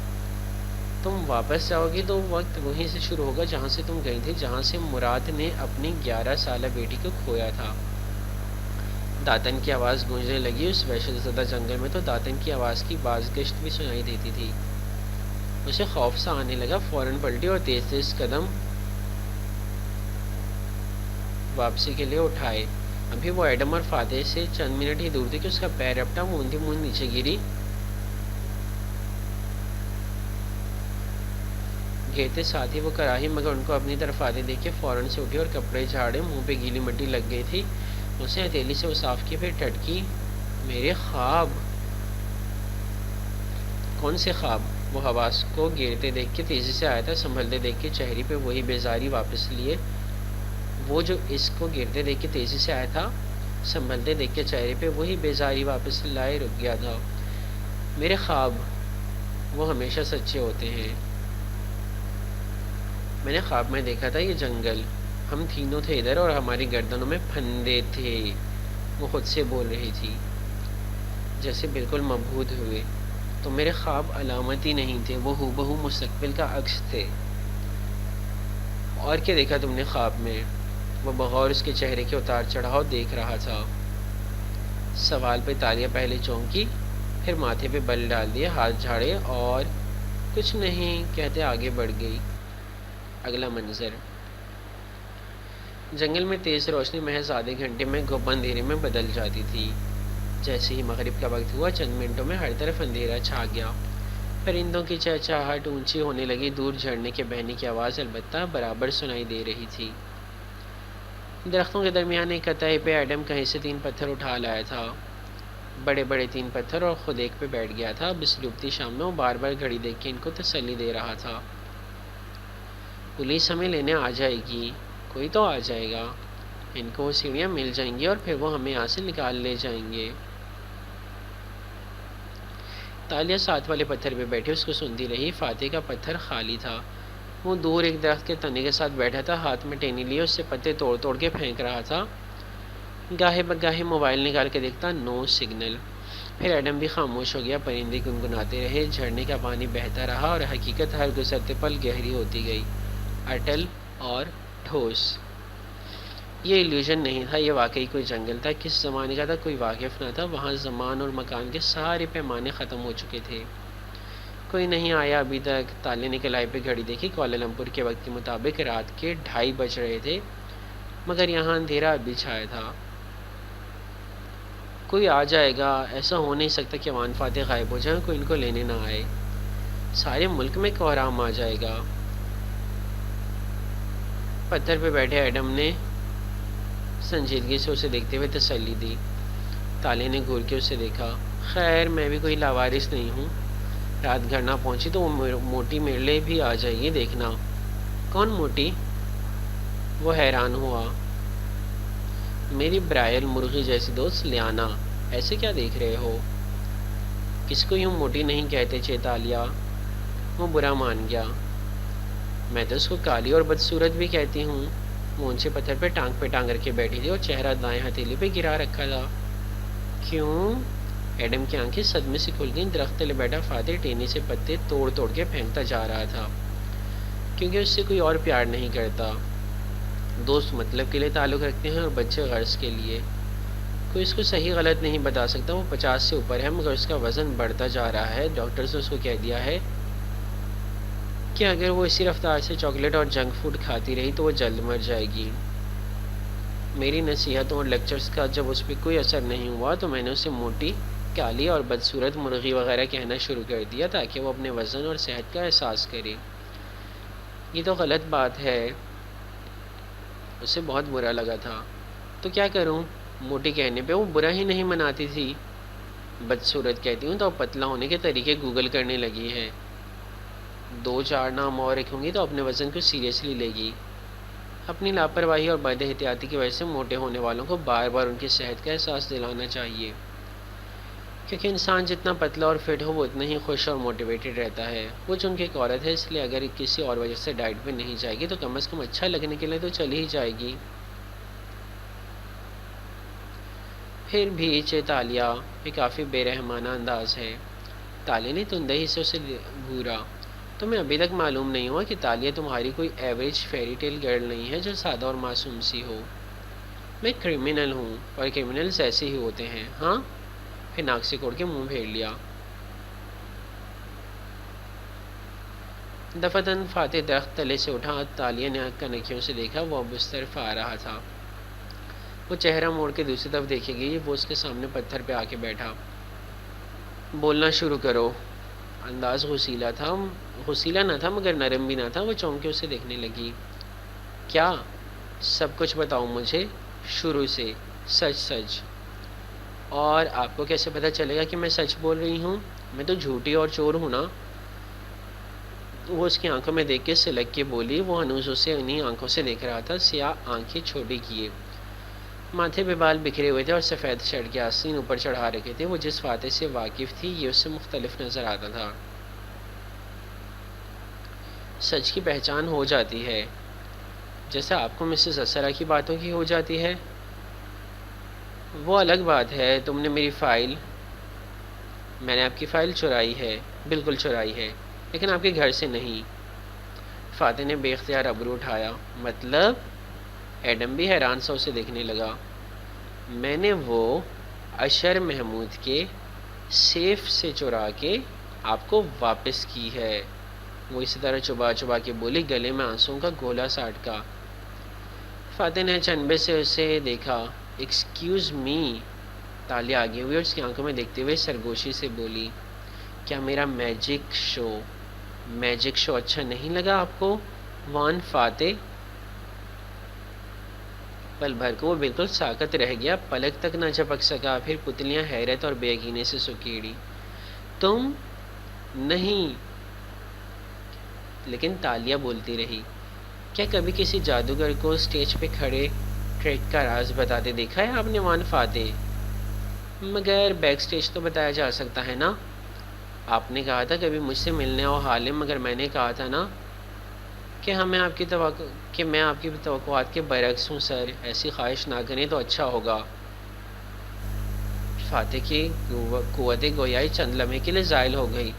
تم واپس جاؤ گی تو وقت وہیں سے شروع ہوگا جہاں سے تم گئی تھی، جہاں سے مراد نے اپنی 11 سالہ بیٹی کو کھویا تھا۔ داتن کی آواز گونجنے لگی۔ اس وحشت زدہ جنگل میں تو داتن کی آواز کی بازگشت بھی سنائی دیتی تھی۔ اسے خوف سا آنے لگا، فوراً پلٹی اور تیز تیز قدم واپسی کے لیے اٹھائے۔ ابھی وہ ایڈم اور فاتح سے چند منٹ ہی دور تھی کہ اس کا پیر رپٹا، موندی موند نیچے گری۔ گرتے ساتھ ہی وہ کراہی، مگر ان کو اپنی طرف آتے دیکھ کے فوراً سے اٹھی اور کپڑے جھاڑے۔ منہ پہ گیلی مٹی لگ گئی تھی۔ اسے ہتھیلی سے وہ صاف کی، پھر ٹٹکی۔ میرے خواب؟ کون سے خواب؟ وہ حواس کو گرتے دیکھ کے تیزی سے آیا تھا، سنبھلتے دیکھ کے چہرے پہ وہی بیزاری واپس لیے۔ وہ جو اس کو گرتے دیکھ کے تیزی سے آیا تھا، سنبھلتے دیکھ کے چہرے پہ وہی بیزاری واپس لائے رک گیا تھا۔ میرے خواب، وہ ہمیشہ سچے ہوتے ہیں۔ میں نے خواب میں دیکھا تھا یہ جنگل، ہم تینوں تھے ادھر اور ہماری گردنوں میں پھندے تھے۔ وہ خود سے بول رہی تھی، جیسے بالکل مبہوت ہوئے۔ تو میرے خواب علامتی نہیں تھے، وہ ہو بہو مستقبل کا عکس تھے۔ اور کیا دیکھا تم نے خواب میں؟ وہ بغور اس کے چہرے کے اتار چڑھاؤ دیکھ رہا تھا۔ سوال پہ تالیہ پہلے چونکی، پھر ماتھے پہ بل ڈال دیے، ہاتھ جھاڑے اور کچھ نہیں کہتے آگے بڑھ گئی۔ اگلا منظر، جنگل میں تیز روشنی محض آدھے گھنٹے میں گپ اندھیرے میں بدل جاتی تھی۔ جیسے ہی مغرب کا وقت ہوا، چند منٹوں میں ہر طرف اندھیرا چھا گیا۔ پرندوں کی چہچہاہٹ اونچی ہونے لگی، دور جھرنے کے بہنے کی آواز البتہ برابر سنائی دے رہی تھی۔ درختوں کے درمیان ایک قطعے پہ ایڈم کہیں سے 3 پتھر اٹھا لایا تھا، بڑے بڑے 3 پتھر، اور خود ایک پہ بیٹھ گیا تھا۔ اب اس ڈوبتی شام میں وہ بار بار گھڑی دیکھ کے ان کو تسلی دے رہا تھا۔ پولیس ہمیں لینے آ جائے گی، کوئی تو آ جائے گا، ان کو وہ سیڑھیاں مل جائیں گی اور پھر وہ ہمیں یہاں سے نکال لے جائیں گے۔ تالیہ ساتھ والے پتھر پہ بیٹھی اس کو سنتی رہی۔ فاتح کا پتھر خالی تھا، وہ دور ایک درخت کے تنے کے ساتھ بیٹھا تھا، ہاتھ میں ٹینی لیے اس سے پتے توڑ توڑ کے پھینک رہا تھا۔ گاہے بگاہے موبائل نکال کے دیکھتا، نو سگنل۔ پھر ایڈم بھی خاموش ہو گیا، پرندے گنگناتے رہے، جھرنے کا پانی بہتا رہا اور حقیقت ہر گزرتے پل گہری ہوتی گئی، اٹل اور ٹھوس۔ یہ ایلیوژن نہیں تھا، یہ واقعی کوئی جنگل تھا۔ کس زمانے کا تھا کوئی واقف نہ تھا، وہاں زمان اور مکان کے سارے پیمانے ختم ہو چکے تھے۔ کوئی نہیں آیا ابھی تک۔ تالیہ نے کلائی پہ گھڑی دیکھی، کوالالمپور کے وقت کے مطابق رات کے 2:30 بج رہے تھے، مگر یہاں اندھیرا ابھی چھایا تھا۔ کوئی آ جائے گا، ایسا ہو نہیں سکتا کہ وان فاتح غائب ہو جائیں، کوئی ان کو لینے نہ آئے، سارے ملک میں کوہرام آ جائے گا۔ پتھر پہ بیٹھے ایڈم نے سنجیدگی سے اسے دیکھتے ہوئے تسلی دی۔ تالیہ نے گھور کے اسے دیکھا، خیر میں بھی کوئی لاوارث نہیں ہوں، رات گھر نہ پہنچی تو وہ موٹی میرے لیے بھی آ جائے گی، دیکھنا۔ کون موٹی؟ وہ حیران ہوا۔ میری برائل مرغی جیسی دوست لیانا۔ ایسے کیا دیکھ رہے ہو؟ کس کو یوں موٹی نہیں کہتے چیتالیہ۔ وہ برا مان گیا، میں تو اس کو کالی اور بدصورت بھی کہتی ہوں۔ وہ اونچے پتھر پہ ٹانگ کر کے بیٹھی تھی اور چہرہ دائیں ہتھیلی پہ گرا رکھا تھا۔ کیوں؟ ایڈم کی آنکھیں صدمے سے کھل گئیں۔ درخت تلے بیٹھا فاتح ٹینی سے پتے توڑ توڑ کے پھینکتا جا رہا تھا۔ کیونکہ اس سے کوئی اور پیار نہیں کرتا۔ دوست مطلب کے لیے تعلق رکھتے ہیں اور بچے غرض کے لیے۔ کوئی اس کو صحیح غلط نہیں بتا سکتا۔ وہ 50 سے اوپر ہے مگر اس کا وزن بڑھتا جا رہا ہے۔ ڈاکٹرز نے اس کو کہہ دیا ہے کہ اگر وہ اسی رفتار سے چاکلیٹ اور جنک فوڈ کھاتی رہی تو وہ جلد مر جائے گی۔ میری نصیحتوں اور لیکچرز کا جب اس پہ کوئی اثر نہیں ہوا تو میں نے اسے موٹی، کالی اور بدصورت مرغی وغیرہ کہنا شروع کر دیا تاکہ وہ اپنے وزن اور صحت کا احساس کرے۔ یہ تو غلط بات ہے، اسے بہت برا لگا تھا۔ تو کیا کروں؟ موٹی کہنے پہ وہ برا ہی نہیں مناتی تھی۔ بدصورت کہتی ہوں تو اب پتلا ہونے کے طریقے گوگل کرنے لگی ہے، 2-4 نام اور رکھوں گی تو اپنے وزن کو سیریسلی لے گی۔ اپنی لاپرواہی اور بد احتیاطی کی وجہ سے موٹے ہونے والوں کو بار بار ان کی صحت کا احساس دلانا چاہیے، کیونکہ انسان جتنا پتلا اور فٹ ہو وہ اتنا ہی خوش اور موٹیویٹڈ رہتا ہے۔ وہ چونکہ ایک عورت ہے، اس لیے اگر کسی اور وجہ سے ڈائٹ پہ نہیں جائے گی تو کم از کم اچھا لگنے کے لیے تو چلی ہی جائے گی۔ پھر بھی چیتالیہ یہ کافی بے رحمانہ انداز ہے۔ تالیہ نے تندہی سے اسے گھورا۔ تمہیں ابھی تک معلوم نہیں ہوا کہ تالیہ تمہاری کوئی ایوریج فیری ٹیل گرل نہیں ہے جو سادہ اور معصوم سی ہو۔ میں کرمنل ہوں اور کرمنلز ایسے ہی ہوتے ہیں، ہاں؟ پھر ناک سے کوڑ کے منہ پھیر لیا۔ دفتن فاتح درخت تلے سے اٹھا۔ تالیہ نے کنکیوں سے دیکھا، وہ اب اس طرف آ رہا تھا۔ وہ چہرہ موڑ کے دوسری طرف دیکھے گی، وہ اس کے سامنے پتھر پہ آ کے بیٹھا۔ بولنا شروع کرو۔ انداز غسیلا نہ تھا مگر نرم بھی نہ تھا۔ وہ چونک کے اسے دیکھنے لگی۔ کیا؟ سب کچھ بتاؤ مجھے، شروع سے، سچ سچ۔ اور آپ کو کیسے پتہ چلے گا کہ میں سچ بول رہی ہوں؟ میں تو جھوٹی اور چور ہوں نا۔ وہ اس کی آنکھوں میں دیکھ کے سلگ کے بولی۔ وہ ہنوز اسے انہی آنکھوں سے دیکھ رہا تھا، سیاہ آنکھیں چھوٹی کیے، ماتھے پہ بال بکھرے ہوئے تھے اور سفید شرٹ کے آستین اوپر چڑھا رکھے تھے۔ وہ جس فاتح سے واقف تھی یہ اس سے مختلف نظر آتا تھا۔ سچ کی پہچان ہو جاتی ہے، جیسے آپ کو مسز اسرا کی باتوں کی ہو جاتی ہے۔ وہ الگ بات ہے، تم نے میری فائل، میں نے آپ کی فائل چرائی ہے، بالکل چرائی ہے، لیکن آپ کے گھر سے نہیں۔ فاتح نے بے اختیار ابرو اٹھایا۔ مطلب؟ ایڈم بھی حیران سا اسے دیکھنے لگا۔ میں نے وہ اشر محمود کے سیف سے چرا کے آپ کو واپس کی ہے۔ وہ اسی طرح چبا چبا کے بولی، گلے میں آنسوں کا گولا سا اٹکا۔ فاتح نے چنبے سے اسے دیکھا۔ ایکسکیوز می، تالیہ آگے ہوئی اور اس کی آنکھوں میں دیکھتے ہوئے سرگوشی سے بولی، کیا میرا میجک شو اچھا نہیں لگا آپ کو وان فاتح؟ پل بھر کو وہ بالکل ساکت رہ گیا، پلک تک نہ جھپک سکا، پھر پتلیاں حیرت اور بے یقینی سے سکیڑی۔ تم نہیں، لیکن تالیہ بولتی رہی، کیا کبھی کسی جادوگر کو اسٹیج پہ کھڑے ٹریک کا راز بتاتے دیکھا ہے آپ نے وان فاتح؟ مگر بیک سٹیج تو بتایا جا سکتا ہے نا۔ آپ نے کہا تھا کبھی مجھ سے ملنے آؤ حالم، مگر میں نے کہا تھا نا کہ میں آپ کی توقعات کے برعکس ہوں سر، ایسی خواہش نہ کریں تو اچھا ہوگا۔ فاتح کی قوت گویائی چند لمحے کے لیے زائل ہو گئی۔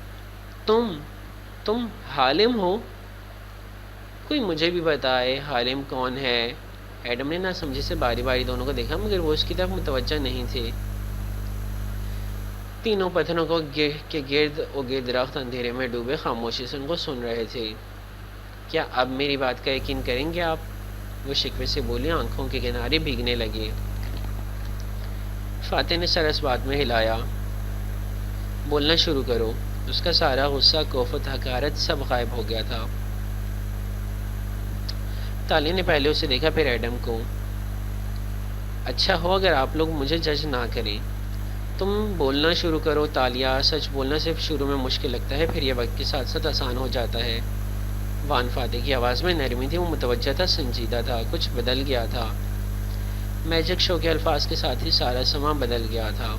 تم حالم ہو؟ کوئی مجھے بھی بتائے حالم کون ہے؟ ایڈم نے نہ سمجھے سے باری باری دونوں کو دیکھا، مگر وہ اس کی طرف متوجہ نہیں تھے۔ تینوں پتھروں کے گرد درخت اندھیرے میں ڈوبے خاموشی سے ان کو سن رہے تھے۔ کیا اب میری بات کا یقین کریں گے آپ؟ وہ شکوے سے بولی، آنکھوں کے کنارے بھیگنے لگے۔ فاتح نے سر اس بات میں ہلایا۔ بولنا شروع کرو۔ اس کا سارا غصہ، خوف و حقارت سب غائب ہو گیا تھا۔ تالیہ نے پہلے اسے دیکھا، پھر ایڈم کو۔ اچھا ہو اگر آپ لوگ مجھے جج نہ کریں۔ تم بولنا شروع کرو تالیہ، سچ بولنا صرف شروع میں مشکل لگتا ہے، پھر یہ وقت کے ساتھ ساتھ آسان ہو جاتا ہے۔ وان فاتح کی آواز میں نرمی تھی، وہ متوجہ تھا، سنجیدہ تھا، کچھ بدل گیا تھا۔ میجک شو کے الفاظ کے ساتھ ہی سارا سما بدل گیا تھا۔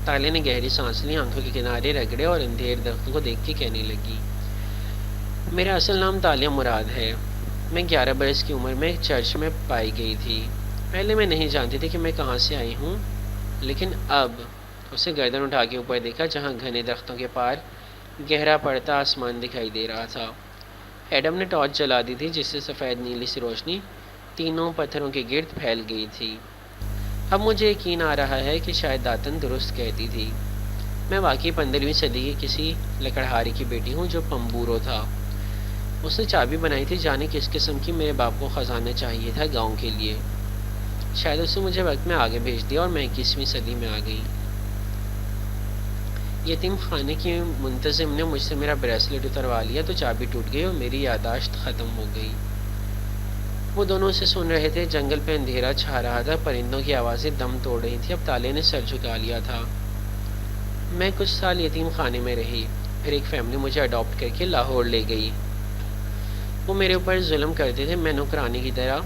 تالیہ نے گہری سانس لی، آنکھوں کے کنارے رگڑے اور اندھیر درختوں کو دیکھ کے کہنے لگی، میرا اصل نام تالیہ مراد ہے۔ میں 11 برس کی عمر میں چرچ میں پائی گئی تھی۔ پہلے میں نہیں جانتی تھی کہ میں کہاں سے آئی ہوں، لیکن اب اسے گردن اٹھا کے اوپر دیکھا جہاں گھنے درختوں کے پار گہرا پڑتا آسمان دکھائی دے رہا تھا۔ ایڈم نے ٹارچ جلا دی تھی، جس سے سفید نیلی سی روشنی تینوں پتھروں کے گرد پھیل گئی تھی۔ اب مجھے یقین آ رہا ہے کہ شاید داتن درست کہتی تھی، میں واقعی 15ویں صدی کی کسی لکڑہاری کی بیٹی ہوں جو پمبورو تھا۔ اس نے چابی بنائی تھی، جانے کس قسم کی میرے باپ کو خزانہ چاہیے تھا گاؤں کے لیے۔ شاید اس نے مجھے وقت میں آگے بھیج دیا اور میں 21ویں صدی میں آ گئی۔ یتیم خانے کی منتظم نے مجھ سے میرا بریسلیٹ اتروا لیا تو چابی ٹوٹ گئی اور میری یادداشت ختم ہو گئی۔ وہ دونوں اسے سن رہے تھے، جنگل پہ اندھیرا چھا رہا تھا، پرندوں کی آوازیں دم توڑ رہی تھیں۔ اب تالیہ نے سر جھکا لیا تھا۔ میں کچھ سال یتیم خانے میں رہی، پھر ایک فیملی مجھے اڈاپٹ کر کے لاہور لے گئی۔ وہ میرے اوپر ظلم کرتے تھے، میں نوکرانی کی طرح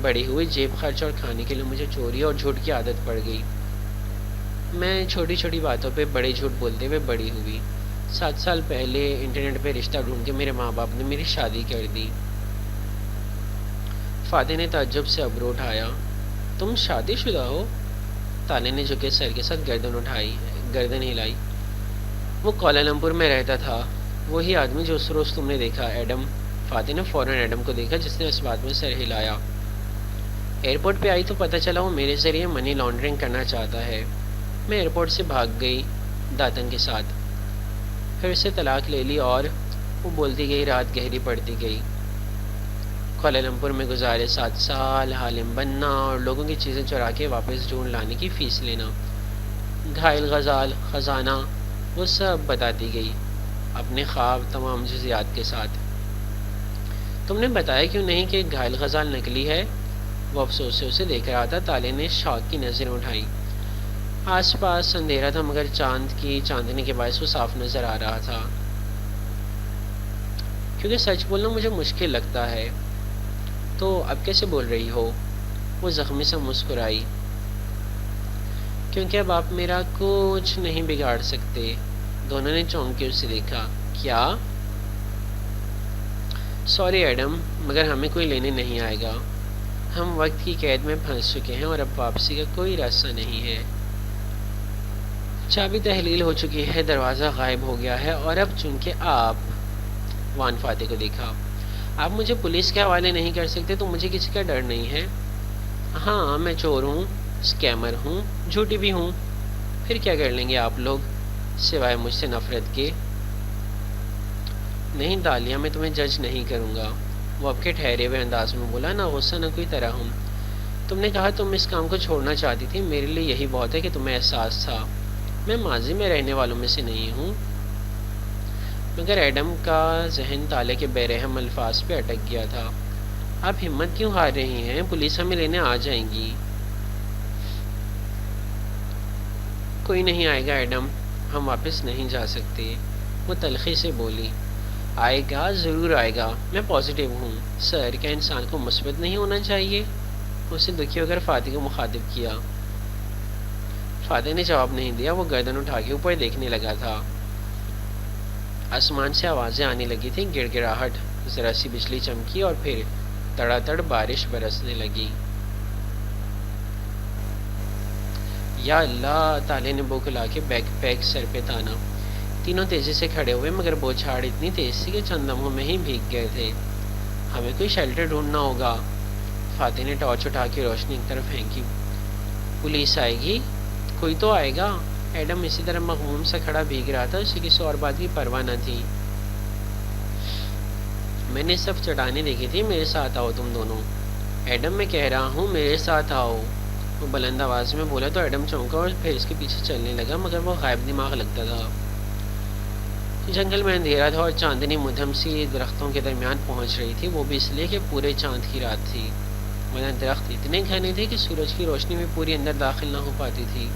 بڑی ہوئی، جیب خرچ اور کھانے کے لیے مجھے چوری اور جھوٹ کی عادت پڑ گئی۔ میں چھوٹی چھوٹی باتوں پہ بڑے جھوٹ بولتے ہوئے بڑی ہوئی۔ 7 سال پہلے انٹرنیٹ پہ رشتہ ڈھونڈ کے میرے ماں باپ نے میری شادی کر دی۔ فاتح نے تعجب سے ابرو اٹھایا۔ تم شادی شدہ ہو؟ تالیہ نے جھکے سر کے ساتھ گردن ہلائی۔ وہ کوالالمپور میں رہتا تھا، وہی آدمی جو اس روز تم نے دیکھا، ایڈم۔ فاتح نے فوراً ایڈم کو دیکھا جس نے اس بات میں سر ہلایا۔ ایئرپورٹ پہ آئی تو پتہ چلا وہ میرے ذریعے منی لانڈرنگ کرنا چاہتا ہے۔ میں ایئرپورٹ سے بھاگ گئی داتن کے ساتھ، پھر اسے طلاق لے لی اور وہ بولتی گئی، رات گہری پڑتی گئی۔ کوالالمپور میں گزارے 7 سال، حالم بننا اور لوگوں کی چیزیں چرا کے واپس ڈھونڈ لانے کی فیس لینا، گھائل غزال، خزانہ، وہ سب بتاتی گئی اپنے خواب تمام جزیات کے ساتھ۔ تم نے بتایا کیوں نہیں کہ گھائل غزال نکلی ہے؟ وہ افسوس سے اسے دیکھ رہا تھا۔ تالیہ نے شوق کی نظریں اٹھائیں۔ آس پاس اندھیرا تھا، مگر چاند کی چاندنی کے باعث وہ صاف نظر آ رہا تھا۔ کیونکہ سچ بولنا مجھے مشکل لگتا ہے۔ تو اب کیسے بول رہی ہو؟ وہ زخمی سے مسکرائی۔ کیونکہ اب آپ میرا کچھ نہیں بگاڑ سکتے۔ دونوں نے چونک کے اسے دیکھا۔ کیا؟ سوری ایڈم، مگر ہمیں کوئی لینے نہیں آئے گا۔ ہم وقت کی قید میں پھنس چکے ہیں اور اب واپسی کا کوئی راستہ نہیں ہے۔ چابی تحلیل ہو چکی ہے، دروازہ غائب ہو گیا ہے اور اب چونکہ آپ وان فاتح کو دیکھا، آپ مجھے پولیس کے حوالے نہیں کر سکتے تو مجھے کسی کا ڈر نہیں ہے۔ ہاں، میں چور ہوں، اسکیمر ہوں، جھوٹی بھی ہوں، پھر کیا کر لیں گے آپ لوگ سوائے مجھ سے نفرت کے؟ نہیں دالیہ، میں تمہیں جج نہیں کروں گا، وہ آپ کے ٹھہرے ہوئے انداز میں بولا، نہ غصہ نہ کوئی طرح ہوں۔ تم نے کہا تم اس کام کو چھوڑنا چاہتی تھی، میرے لیے یہی بہت ہے کہ تمہیں احساس تھا۔ میں ماضی میں رہنے والوں میں سے نہیں ہوں۔ مگر ایڈم کا ذہن تالے کے بے رحم الفاظ پہ اٹک گیا تھا۔ آپ ہمت کیوں ہار رہی ہیں؟ پولیس ہمیں لینے آ جائیں گی۔ کوئی نہیں آئے گا ایڈم، ہم واپس نہیں جا سکتے، وہ تلخی سے بولی۔ آئے گا، ضرور آئے گا، میں پازیٹیو ہوں۔ سر، کیا انسان کو مثبت نہیں ہونا چاہیے؟ اسے دکھی ہو کر فاتح کو مخاطب کیا۔ فاتح نے جواب نہیں دیا، وہ گردن اٹھا کے اوپر دیکھنے لگا تھا۔ آسمان سے آوازیں آنے لگی تھیں، گڑ گڑاہٹ، ذرا سی بجلی چمکی اور پھر تڑا تڑ بارش برسنے لگی۔ یا اللہ، تالے نے بوکھلا کے بیک پیک سر پہ تانا۔ تینوں تیزی سے کھڑے ہوئے، مگر بوچھاڑ اتنی تیز تھی کہ چند لمحوں میں ہی بھیگ گئے تھے۔ ہمیں کوئی شیلٹر ڈھونڈنا ہوگا۔ فاتح نے ٹارچ اٹھا کے روشنی ایک طرف پھینکی۔ پولیس آئے گی؟ کوئی تو آئے گا۔ ایڈم اسی طرح مغموم سا کھڑا بھیگ رہا تھا، اسے کسی اور بات کی پرواہ نہ تھی۔ میں نے صرف چٹانیں دیکھی تھی، میرے ساتھ آؤ تم دونوں۔ ایڈم، میں کہہ رہا ہوں میرے ساتھ آؤ، وہ بلند آواز میں بولا تو ایڈم چونکا اور پھر اس کے پیچھے چلنے لگا، مگر وہ غائب دماغ لگتا تھا۔ جنگل میں اندھیرا تھا اور چاندنی مدھم سی درختوں کے درمیان پہنچ رہی تھی، وہ بھی اس لیے کہ پورے چاند کی رات تھی، ورنہ درخت اتنے گھنے تھے کہ سورج کی روشنی بھی پوری اندر داخل نہ ہو پاتی تھی۔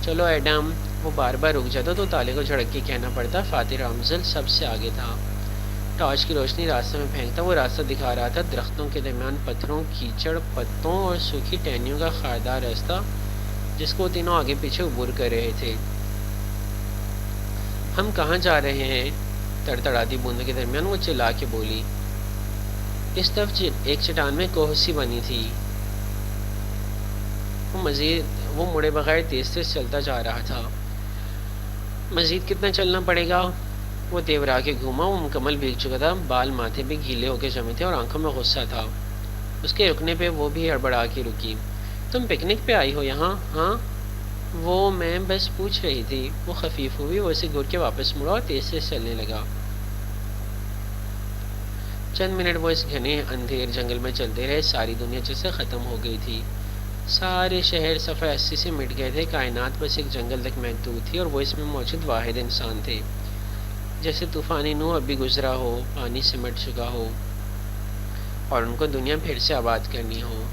چلو ایڈم، وہ بار بار رک جاتا تو تالے کو جھڑک کے کہنا پڑتا۔ فاتح رامزل سب سے آگے تھا، ٹارچ کی روشنی راستے میں پھینکتا وہ راستہ دکھا رہا تھا، درختوں کے درمیان پتھروں، کیچڑ، پتوں اور سوکھی ٹہنیوں کا خاردار راستہ جس کو وہ تینوں آگے پیچھے عبور کر رہے تھے۔ ہم کہاں جا رہے ہیں؟ تڑتڑاتی بوندوں کے درمیان وہ چلا کے بولی۔ اس طرف ایک چٹان میں کوہ سی بنی تھی، وہ مڑے بغیر تیز تیز چلتا جا رہا تھا۔ مزید کتنا چلنا پڑے گا؟ وہ تیورا کے گھوما، وہ مکمل بھیگ چکا تھا، بال ماتھے بھی گیلے ہو کے جمے تھے اور آنکھوں میں غصہ تھا۔ اس کے رکنے پہ وہ بھی ہڑبڑا کے رکی۔ تم پکنک پہ آئی ہو یہاں؟ ہاں، وہ میں بس پوچھ رہی تھی۔ وہ خفیف ہوئی، وہ اسے گھور کے واپس مڑا اور تیز سے چلنے لگا۔ چند منٹ وہ اس گھنے اندھیر جنگل میں چلتے رہے، ساری دنیا جیسے ختم ہو گئی تھی، سارے شہر صفحہ 80 سے مٹ گئے تھے، کائنات بس ایک جنگل تک محدود تھی اور وہ اس میں موجود واحد انسان تھے، جیسے طوفانی نوح ابھی گزرا ہو، پانی سمٹ چکا ہو اور ان کو دنیا پھر سے آباد کرنی ہو۔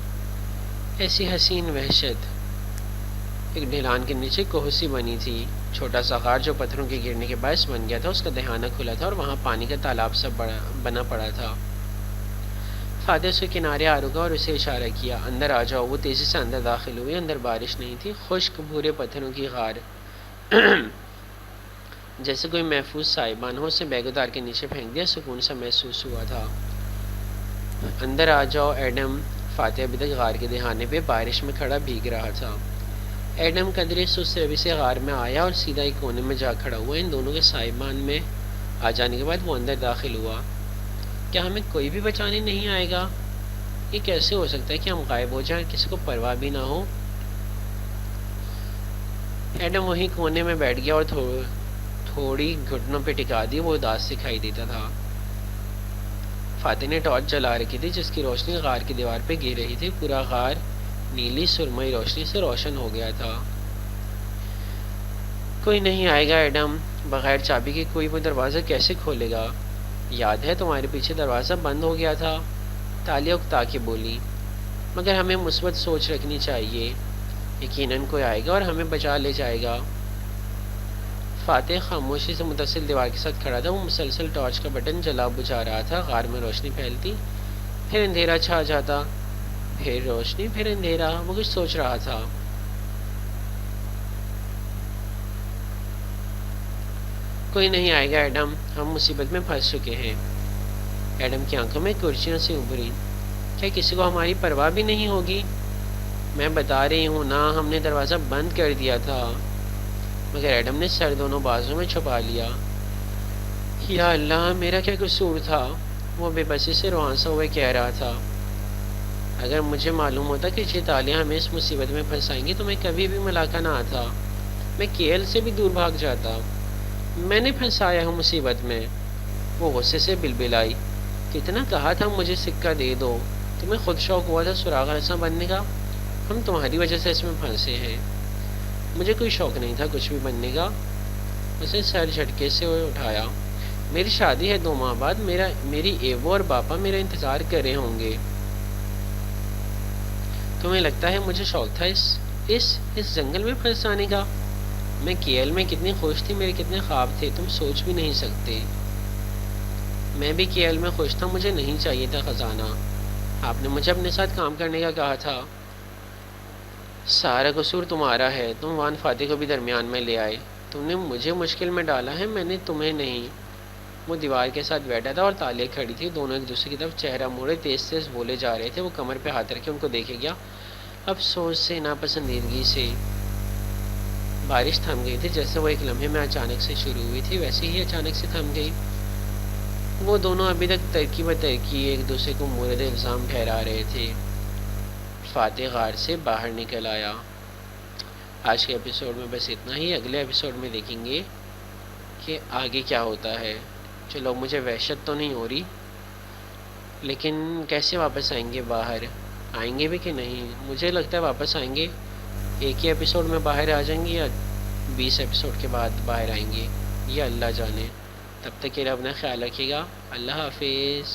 ایسی حسین وحشت۔ ایک ڈھلان کے نیچے کوہ سی بنی تھی، چھوٹا سا غار جو پتھروں کے گرنے کے باعث بن گیا تھا، اس کا دہانہ کھلا تھا اور وہاں پانی کا تالاب سا بنا پڑا تھا۔ فاتح اس کے کنارے آ رکا اور اسے اشارہ کیا، اندر آ جاؤ۔ وہ تیزی سے اندر داخل ہوئی، اندر بارش نہیں تھی، خشک بھورے پتھروں کی غار جیسے کوئی محفوظ سائبان ہو، اسے بیگ اتار کے نیچے پھینک دیا، سکون سا محسوس ہوا تھا۔ اندر آ جاؤ ایڈم۔ فاتح ابھی تک غار کے دہانے پہ بارش میں کھڑا بھیگ رہا تھا۔ ایڈم قدرے سست روی سے غار میں آیا اور سیدھا ایک کونے میں جا کھڑا ہوا۔ ان دونوں کے سائبان میں آ جانے کے بعد وہ اندر داخل ہوا۔ کیا ہمیں کوئی بھی بچانے نہیں آئے گا؟ یہ کیسے ہو سکتا ہے کہ ہم غائب ہو جائیں، کسی کو پرواہ بھی نہ ہو؟ ایڈم وہیں کونے میں بیٹھ گیا اور تھوڑی گھٹنوں پہ ٹکا دی، وہ اداس دکھائی دیتا تھا۔ فاتح نے ٹارچ جلا رکھی تھی جس کی روشنی غار کی دیوار پہ گر رہی تھی، پورا غار نیلی سرمئی روشنی سے روشن ہو گیا تھا۔ کوئی نہیں آئے گا ایڈم، بغیر چابی کے کوئی وہ دروازہ کیسے کھولے گا؟ یاد ہے تمہارے پیچھے دروازہ بند ہو گیا تھا، تالیہ اکتا کے بولی۔ مگر ہمیں مثبت سوچ رکھنی چاہیے، یقیناً کوئی آئے گا اور ہمیں بچا لے جائے گا۔ فاتح خاموشی سے متصل دیوار کے ساتھ کھڑا تھا، وہ مسلسل ٹارچ کا بٹن جلا بجھا رہا تھا، غار میں روشنی پھیلتی، پھر اندھیرا چھا جاتا، پھر روشنی، پھر اندھیرا۔ وہ کچھ سوچ رہا تھا۔ کوئی نہیں آئے گا ایڈم، ہم مصیبت میں پھنس چکے ہیں۔ ایڈم کی آنکھوں میں کرسیوں سے ابھری۔ کیا کسی کو ہماری پرواہ بھی نہیں ہوگی؟ میں بتا رہی ہوں نا، ہم نے دروازہ بند کر دیا تھا۔ مگر ایڈم نے سر دونوں بازوں میں چھپا لیا۔ یا اللہ، میرا کیا قصور تھا؟ وہ بے بسی سے روانسا ہوئے کہہ رہا تھا۔ اگر مجھے معلوم ہوتا کہ یہ تالیاں ہمیں اس مصیبت میں پھنسائیں گی تو میں کبھی بھی ملاقہ نہ آتا، میں کیل سے بھی دور بھاگ جاتا۔ میں نے پھنسایا ہوں مصیبت میں۔ وہ غصے سے بلبلائی۔ کتنا کہا تھا مجھے سکہ دے دو، تمہیں خود شوق ہوا تھا سراغ رساں بننے کا؟ ہم تمہاری وجہ سے اس میں پھنسے ہیں۔ مجھے کوئی شوق نہیں تھا کچھ بھی بننے کا۔ اسے سر جھٹکے سے اٹھایا۔ میری شادی ہے 2 ماہ بعد، میری ایوو اور باپا میرا انتظار کر رہے ہوں گے۔ تمہیں لگتا ہے مجھے شوق تھا اس جنگل میں پھنسانے کا؟ میں کیل میں کتنی خوش تھی، میرے کتنے خواب تھے، تم سوچ بھی نہیں سکتے۔ میں بھی کیل میں خوش تھا، مجھے نہیں چاہیے تھا خزانہ۔ آپ نے مجھے اپنے ساتھ کام کرنے کا کہا تھا۔ سارا قصور تمہارا ہے، تم وان فاتح کو بھی درمیان میں لے آئے۔ تم نے مجھے مشکل میں ڈالا ہے، میں نے تمہیں نہیں۔ وہ دیوار کے ساتھ بیٹھا تھا اور تالیہ کھڑی تھی، دونوں ایک دوسرے کی طرف چہرہ موڑے تیز تیز بولے جا رہے تھے۔ وہ کمر پہ ہاتھ رکھے ان کو دیکھے گیا، افسوس سے، ناپسندیدگی سے۔ بارش تھم گئی تھی، جیسے وہ ایک لمحے میں اچانک سے شروع ہوئی تھی ویسے ہی اچانک سے تھم گئی۔ وہ دونوں ابھی تک ترکی بترکی ایک دوسرے کو مورد الزام ٹھہرا رہے تھے۔ فاتح غار سے باہر نکل آیا۔ آج کے ایپیسوڈ میں بس اتنا ہی، اگلے ایپیسوڈ میں دیکھیں گے کہ آگے کیا ہوتا ہے۔ چلو، مجھے وحشت تو نہیں ہو رہی، لیکن کیسے واپس آئیں گے باہر؟ آئیں گے بھی کہ نہیں؟ مجھے لگتا ہے واپس آئیں گے، ایک ہی ایپیسوڈ میں باہر آ جائیں گے یا 20 ایپیسوڈ کے بعد باہر آئیں گے، یہ اللہ جانے۔ تب تک کے لیے اپنا خیال رکھیے گا۔ اللہ حافظ۔